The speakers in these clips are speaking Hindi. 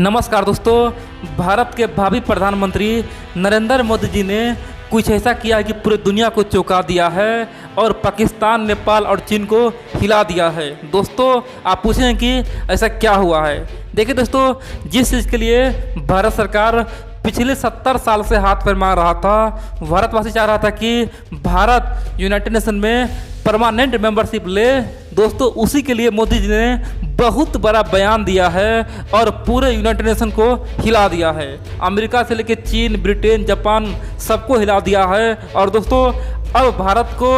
नमस्कार दोस्तों, भारत के भावी प्रधानमंत्री नरेंद्र मोदी जी ने कुछ ऐसा किया है कि पूरी दुनिया को चौंका दिया है और पाकिस्तान, नेपाल और चीन को हिला दिया है। दोस्तों, आप पूछें कि ऐसा क्या हुआ है। देखिए दोस्तों, जिस चीज़ के लिए भारत सरकार पिछले 70 साल से हाथ पैर मार रहा था, भारतवासी चाह रहा था कि भारत यूनाइटेड नेशन में परमानेंट मेंबरशिप ले। दोस्तों, उसी के लिए मोदी जी ने बहुत बड़ा बयान दिया है और पूरे यूनाइटेड नेशन को हिला दिया है। अमेरिका से लेकर चीन, ब्रिटेन, जापान सबको हिला दिया है। और दोस्तों, अब भारत को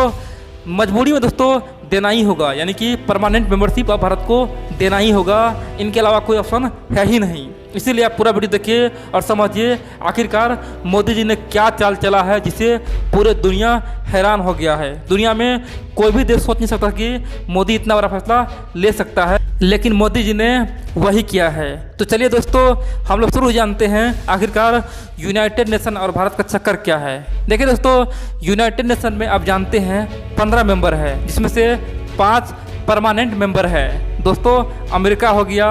मजबूरी में दोस्तों देना ही होगा, यानी कि परमानेंट मेंबरशिप अब भारत को देना ही होगा। इनके अलावा कोई ऑप्शन है ही नहीं। इसीलिए आप पूरा वीडियो देखिए और समझिए आखिरकार मोदी जी ने क्या चाल चला है जिससे पूरे दुनिया हैरान हो गया है। दुनिया में कोई भी देश सोच नहीं सकता कि मोदी इतना बड़ा फैसला ले सकता है, लेकिन मोदी जी ने वही किया है। तो चलिए दोस्तों, हम लोग शुरू जानते हैं आखिरकार यूनाइटेड नेशन और भारत का चक्कर क्या है। देखिए दोस्तों, यूनाइटेड नेशन में आप जानते हैं 15 मेंबर है, जिसमें से 5 परमानेंट मेंबर है। दोस्तों, अमेरिका हो गया,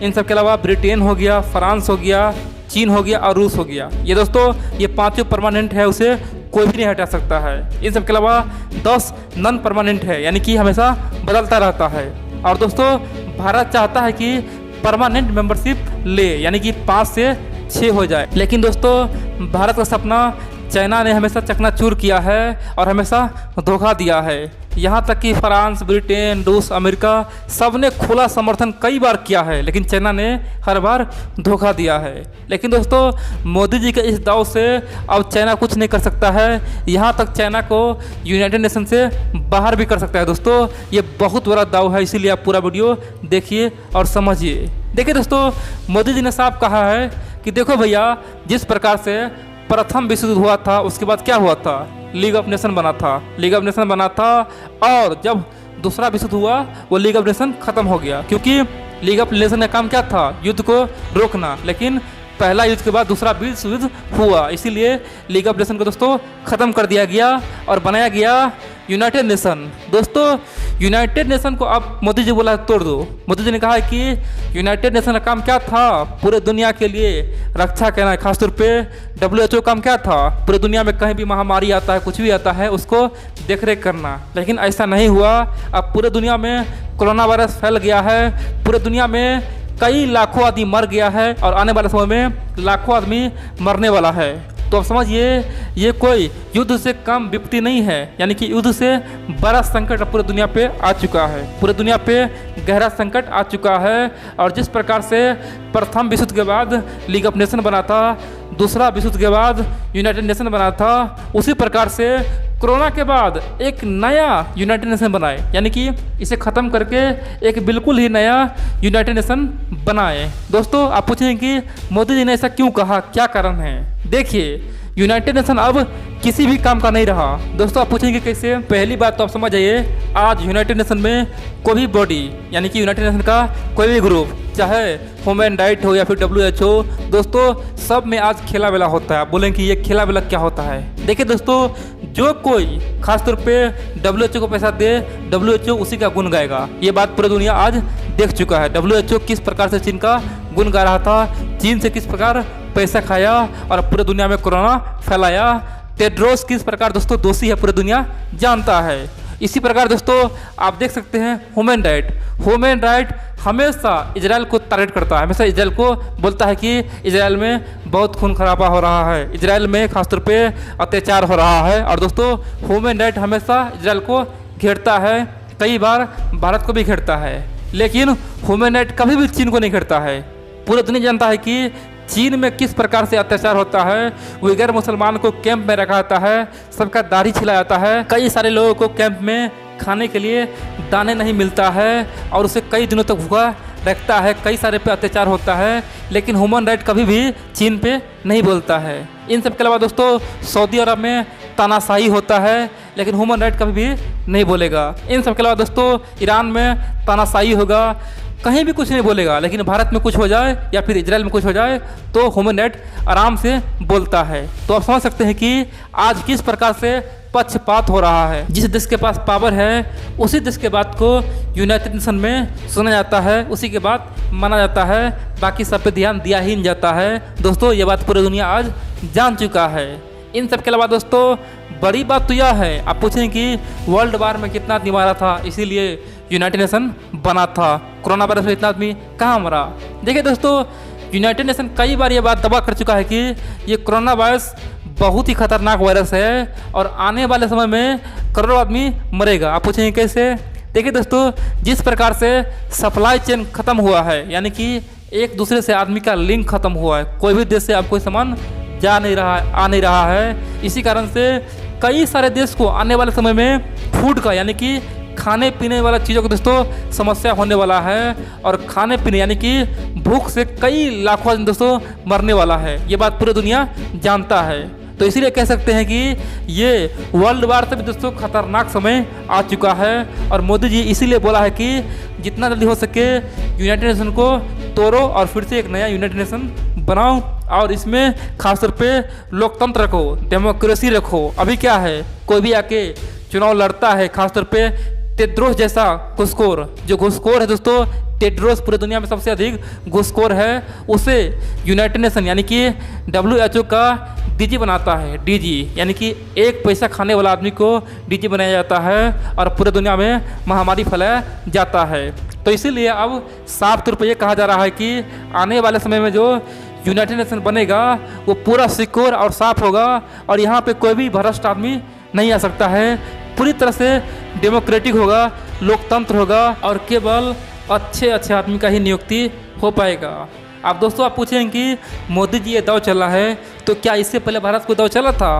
इन सब के अलावा ब्रिटेन हो गया, फ्रांस हो गया, चीन हो गया और रूस हो गया। ये दोस्तों, ये पांचों परमानेंट है, उसे कोई भी नहीं हटा सकता है। इन सब के अलावा 10 नॉन परमानेंट है, यानी कि हमेशा बदलता रहता है। और दोस्तों, भारत चाहता है कि परमानेंट मेंबरशिप ले, यानी कि 5 से 6 हो जाए। लेकिन दोस्तों, भारत का सपना चाइना ने हमेशा चकनाचूर किया है और हमेशा धोखा दिया है। यहाँ तक कि फ्रांस, ब्रिटेन, रूस, अमेरिका सब ने खुला समर्थन कई बार किया है, लेकिन चाइना ने हर बार धोखा दिया है। लेकिन दोस्तों, मोदी जी के इस दाव से अब चाइना कुछ नहीं कर सकता है। यहाँ तक चाइना को यूनाइटेड नेशन से बाहर भी कर सकता है। दोस्तों, ये बहुत बड़ा दाव है, इसीलिए आप पूरा वीडियो देखिए और समझिए। देखिए दोस्तों, मोदी जी ने साफ कहा है कि देखो भैया, जिस प्रकार से प्रथम विश्व युद्ध हुआ था, उसके बाद क्या हुआ था, लीग ऑफ नेशन बना था। लीग ऑफ नेशन बना था और जब दूसरा विश्व युद्ध हुआ, वो लीग ऑफ नेशन खत्म हो गया, क्योंकि लीग ऑफ नेशन का काम क्या था, युद्ध को रोकना। लेकिन पहला युद्ध के बाद दूसरा विश्व युद्ध हुआ, इसीलिए लीग ऑफ नेशन को दोस्तों ख़त्म कर दिया गया और बनाया गया यूनाइटेड नेशन। दोस्तों, यूनाइटेड नेशन को अब मोदी जी बोला तोड़ दो। मोदी जी ने कहा है कि यूनाइटेड नेशन का काम क्या था, पूरे दुनिया के लिए रक्षा करना है। खासतौर पे WHO काम क्या था, पूरे दुनिया में कहीं भी महामारी आता है, कुछ भी आता है, उसको देखरेख करना। लेकिन ऐसा नहीं हुआ। अब पूरे दुनिया में कोरोना वायरस फैल गया है, पूरे दुनिया में कई लाखों आदमी मर गया है और आने वाले समय में लाखों आदमी मरने वाला है। तो अब समझिए, ये कोई युद्ध से कम विपत्ति नहीं है, यानी कि युद्ध से बड़ा संकट अब पूरे दुनिया पे आ चुका है। पूरे दुनिया पे गहरा संकट आ चुका है। और जिस प्रकार से प्रथम विश्व युद्ध के बाद लीग ऑफ नेशन बना था, दूसरा विश्व युद्ध के बाद यूनाइटेड नेशन बना था, उसी प्रकार से कोरोना के बाद एक नया यूनाइटेड नेशन बनाए, यानी कि इसे ख़त्म करके एक बिल्कुल ही नया यूनाइटेड नेशन बनाए। दोस्तों, आप पूछेंगे कि मोदी जी ने ऐसा क्यों कहा, क्या कारण है। देखिए, यूनाइटेड नेशन अब किसी भी काम का नहीं रहा। दोस्तों, आप पूछेंगे कैसे। पहली बात तो आप समझ जाइए, आज यूनाइटेड नेशन में कोई भी बॉडी, यानी कि यूनाइटेड नेशन का कोई भी ग्रुप, चाहे ह्यूमन राइट हो या फिर WHO, दोस्तों सब में आज खेला वेला होता है। आप बोलेंगे कि ये खेला वेला क्या होता है। देखिए दोस्तों, जो कोई खासतौर पे WHO को पैसा दे, WHO उसी का गुण गाएगा। ये बात पूरी दुनिया आज देख चुका है। WHO किस प्रकार से चीन का गुण गा रहा था, चीन से किस प्रकार पैसा खाया और पूरे दुनिया में कोरोना फैलाया। टेड्रोस किस प्रकार दोस्तों दोषी है, पूरी दुनिया जानता है। इसी प्रकार दोस्तों, आप देख सकते हैं ह्यूमन राइट हमेशा इजराइल को टारगेट करता है, हमेशा इजराइल को बोलता है कि इजराइल में बहुत खून खराबा हो रहा है, इजराइल में खासतौर पे अत्याचार हो रहा है। और दोस्तों, ह्यूमन राइट हमेशा इजराइल को घेरता है, कई बार भारत को भी घेरता है, लेकिन ह्यूमन राइट कभी भी चीन को नहीं घेरता है। पूरी दुनिया जानता है कि चीन में किस प्रकार से अत्याचार होता है। उइगर मुसलमान को कैंप में रखा जाता है, सबका दाढ़ी छिलाया जाता है, कई सारे लोगों को कैंप में खाने के लिए दाने नहीं मिलता है और उसे कई दिनों तक भूखा रखता है, कई सारे पे अत्याचार होता है। लेकिन ह्यूमन राइट कभी भी चीन पे नहीं बोलता है। इन सब के अलावा दोस्तों, सऊदी अरब में तानाशाही होता है, लेकिन ह्यूमन राइट कभी भी नहीं बोलेगा। इन सब के अलावा दोस्तों, ईरान में तानाशाही होगा, कहीं भी कुछ नहीं बोलेगा। लेकिन भारत में कुछ हो जाए या फिर इजराइल में कुछ हो जाए तो ह्यूमन राइट आराम से बोलता है। तो आप समझ सकते हैं कि आज किस प्रकार से पक्षपात हो रहा है। जिस देश के पास पावर है उसी देश के बात को यूनाइटेड नेशन में सुना जाता है, उसी के बाद माना जाता है, बाकी सब पे ध्यान दिया ही नहीं जाता है। दोस्तों ये बात पूरी दुनिया आज जान चुका है। इन सब के अलावा दोस्तों बड़ी बात तो यह है, आप पूछें कि वर्ल्ड वार में कितना आदमी मारा था, इसीलिए यूनाइटेड नेशन बना था। कोरोना वायरस में इतना आदमी कहाँ मरा? देखिए दोस्तों, यूनाइटेड नेशन कई बार ये बात दावा कर चुका है कि ये कोरोना वायरस बहुत ही खतरनाक वायरस है और आने वाले समय में करोड़ों आदमी मरेगा। आप पूछेंगे कैसे? देखिए दोस्तों, जिस प्रकार से सप्लाई चेन खत्म हुआ है, यानी कि एक दूसरे से आदमी का लिंक खत्म हुआ है, कोई भी देश से आप कोई सामान जा नहीं रहा है, आ नहीं रहा है, इसी कारण से कई सारे देश को आने वाले समय में फूड का यानी कि खाने पीने वाला चीज़ों को दोस्तों समस्या होने वाला है और खाने पीने यानी कि भूख से कई लाखों आदमी दोस्तों मरने वाला है। ये बात पूरी दुनिया जानता है, तो इसीलिए कह सकते हैं कि ये वर्ल्ड वार से भी दोस्तों खतरनाक समय आ चुका है और मोदी जी इसीलिए बोला है कि जितना जल्दी हो सके यूनाइटेड नेशन को तोड़ो और फिर से एक नया यूनाइटेड नेशन बनाओ और इसमें खासतौर पे लोकतंत्र रखो, डेमोक्रेसी रखो। अभी क्या है, कोई भी आके चुनाव लड़ता है, खासतौर पे टेड्रोस जैसा घुसखोर, जो घुसखोर है दोस्तों, टेड्रोस पूरी दुनिया में सबसे अधिक घुसखोर है, उसे यूनाइटेड नेशन यानी कि WHO का डीजी बनाता है। डीजी यानी कि एक पैसा खाने वाला आदमी को डीजी बनाया जाता है और पूरे दुनिया में महामारी फैलाया जाता है। तो इसीलिए अब साफ तौर पर यह कहा जा रहा है कि आने वाले समय में जो यूनाइटेड नेशन बनेगा वो पूरा सिक्योर और साफ होगा और यहाँ पे कोई भी भ्रष्ट आदमी नहीं आ सकता है, पूरी तरह से डेमोक्रेटिक होगा, लोकतंत्र होगा और केवल अच्छे अच्छे आदमी का ही नियुक्ति हो पाएगा। अब दोस्तों आप पूछेंगे कि मोदी जी ये दाव चला है तो क्या इससे पहले भारत को दाव चला था?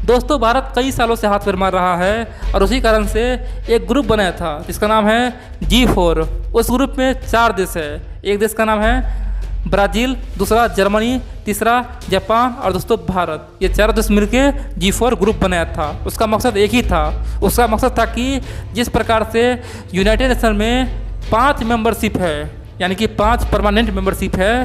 दोस्तों भारत कई सालों से हाथ पैर मार रहा है और उसी कारण से एक ग्रुप बनाया था जिसका नाम है G4। उस ग्रुप में 4 देश है, एक देश का नाम है ब्राज़ील, दूसरा जर्मनी, तीसरा जापान और दोस्तों भारत। ये 4 देश मिलके G4 ग्रुप बनाया था। उसका मकसद एक ही था, उसका मकसद था कि जिस प्रकार से यूनाइटेड नेशन में 5 मेंबरशिप है यानी कि 5 परमानेंट मेंबरशिप है,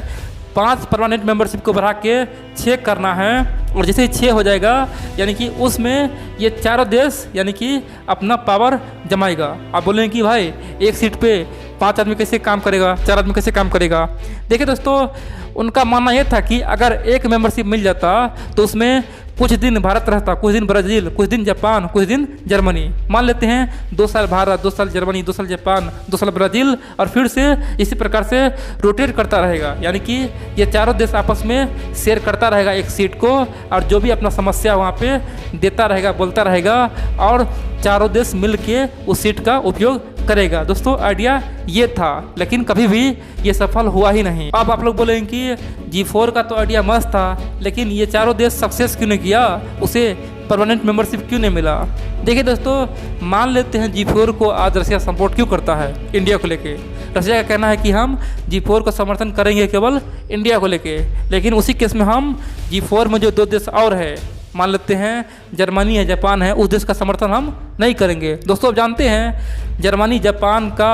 5 परमानेंट मेंबरशिप को बढ़ा के 6 करना है और जैसे ही 6 हो जाएगा यानी कि उसमें ये 4 देश यानी कि अपना पावर जमाएगा। आप बोलेंगे कि भाई एक सीट पे 5 आदमी कैसे काम करेगा, 4 आदमी कैसे काम करेगा? देखिए दोस्तों, उनका मानना यह था कि अगर एक मेंबरशिप मिल जाता तो उसमें कुछ दिन भारत रहता, कुछ दिन ब्राज़ील, कुछ दिन जापान, कुछ दिन जर्मनी। मान लेते हैं 2 साल भारत, 2 साल जर्मनी, 2 साल जापान, 2 साल ब्राज़ील और फिर से इसी प्रकार से रोटेट करता रहेगा, यानी कि ये 4 देश आपस में शेयर करता रहेगा एक सीट को और जो भी अपना समस्या वहाँ पे देता रहेगा, बोलता रहेगा और 4 देश मिल के उस सीट का उपयोग करेगा। दोस्तों आइडिया ये था, लेकिन कभी भी ये सफल हुआ ही नहीं। अब आप लोग बोलेंगे कि G4 का तो आइडिया मस्त था, लेकिन ये 4 देश सक्सेस क्यों नहीं किया, उसे परमानेंट मेंबरशिप क्यों नहीं मिला? देखिए दोस्तों, मान लेते हैं G4 को आज रशिया सपोर्ट क्यों करता है इंडिया को लेके। रशिया का कहना है कि हम G4 को समर्थन करेंगे केवल इंडिया को लेके, लेकिन उसी केस में हम G4 में जो 2 देश और है, मान लेते हैं जर्मनी है, जापान है, उस देश का समर्थन हम नहीं करेंगे। दोस्तों आप जानते हैं जर्मनी जापान का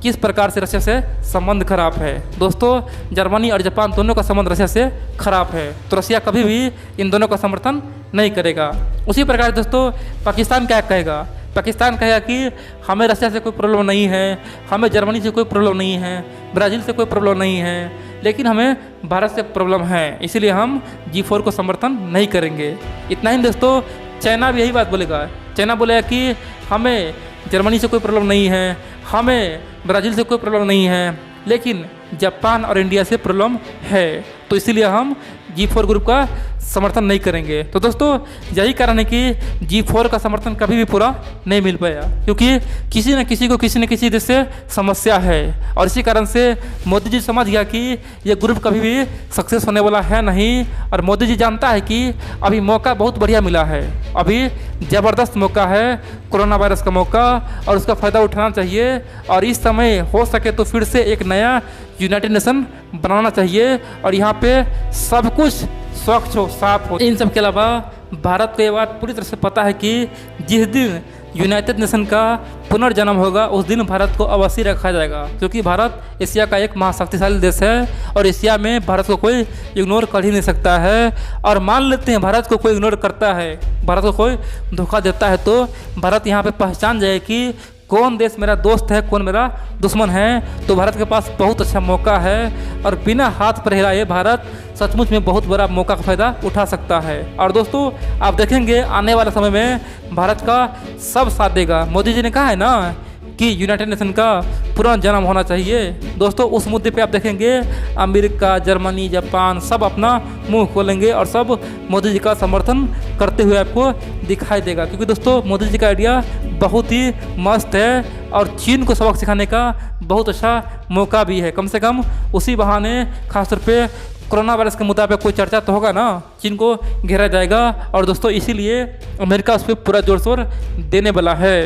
किस प्रकार से रशिया से संबंध खराब है। दोस्तों जर्मनी और जापान दोनों का संबंध रशिया से खराब है, तो रशिया कभी भी इन दोनों का समर्थन नहीं करेगा। उसी प्रकार दोस्तों पाकिस्तान क्या कहेगा? पाकिस्तान कहेगा कि हमें रशिया से कोई प्रॉब्लम नहीं है, हमें जर्मनी से कोई प्रॉब्लम नहीं है, ब्राज़ील से कोई प्रॉब्लम नहीं है, लेकिन हमें भारत से प्रॉब्लम है, इसीलिए हम G4 को समर्थन नहीं करेंगे। इतना ही दोस्तों, चाइना भी यही बात बोलेगा। चाइना बोलेगा कि हमें जर्मनी से कोई प्रॉब्लम नहीं है, हमें ब्राज़ील से कोई प्रॉब्लम नहीं है, लेकिन जापान और इंडिया से प्रॉब्लम है, तो इसीलिए हम G4 ग्रुप का समर्थन नहीं करेंगे। तो दोस्तों यही कारण है कि G4 का समर्थन कभी भी पूरा नहीं मिल पाया, क्योंकि किसी न किसी को किसी न किसी देश से समस्या है और इसी कारण से मोदी जी समझ गया कि ये ग्रुप कभी भी सक्सेस होने वाला है नहीं। और मोदी जी जानता है कि अभी मौका बहुत बढ़िया मिला है, अभी ज़बरदस्त मौका है, कोरोना वायरस का मौका, और उसका फ़ायदा उठाना चाहिए और इस समय हो सके तो फिर से एक नया यूनाइटेड नेशन बनाना चाहिए और यहाँ पे सब कुछ स्वच्छ हो, साफ हो। इन सब के अलावा भारत को ये बात पूरी तरह से पता है कि जिस दिन यूनाइटेड नेशन का पुनर्जन्म होगा उस दिन भारत को अवश्य रखा जाएगा, क्योंकि भारत एशिया का एक महाशक्तिशाली देश है और एशिया में भारत को कोई इग्नोर कर ही नहीं सकता है। और मान लेते हैं भारत को कोई इग्नोर करता है, भारत को कोई धोखा देता है, तो भारत यहाँ पे पहचान जाए कि कौन देश मेरा दोस्त है, कौन मेरा दुश्मन है। तो भारत के पास बहुत अच्छा मौका है और बिना हाथ पर हिलाए भारत सचमुच में बहुत बड़ा मौका का फ़ायदा उठा सकता है। और दोस्तों आप देखेंगे आने वाले समय में भारत का सब साथ देगा। मोदी जी ने कहा है ना कि यूनाइटेड नेशन का पुनर्जन्म होना चाहिए। दोस्तों उस मुद्दे पे आप देखेंगे अमेरिका, जर्मनी, जापान सब अपना मुंह खोलेंगे और सब मोदी जी का समर्थन करते हुए आपको दिखाई देगा, क्योंकि दोस्तों मोदी जी का आइडिया बहुत ही मस्त है और चीन को सबक सिखाने का बहुत अच्छा मौका भी है। कम से कम उसी बहाने खासतौर पे कोरोना वायरस के मुद्दा पे कोई चर्चा तो होगा ना, चीन को घेरा जाएगा और दोस्तों इसीलिए अमेरिका उस पर पूरा जोर शोर देने वाला है।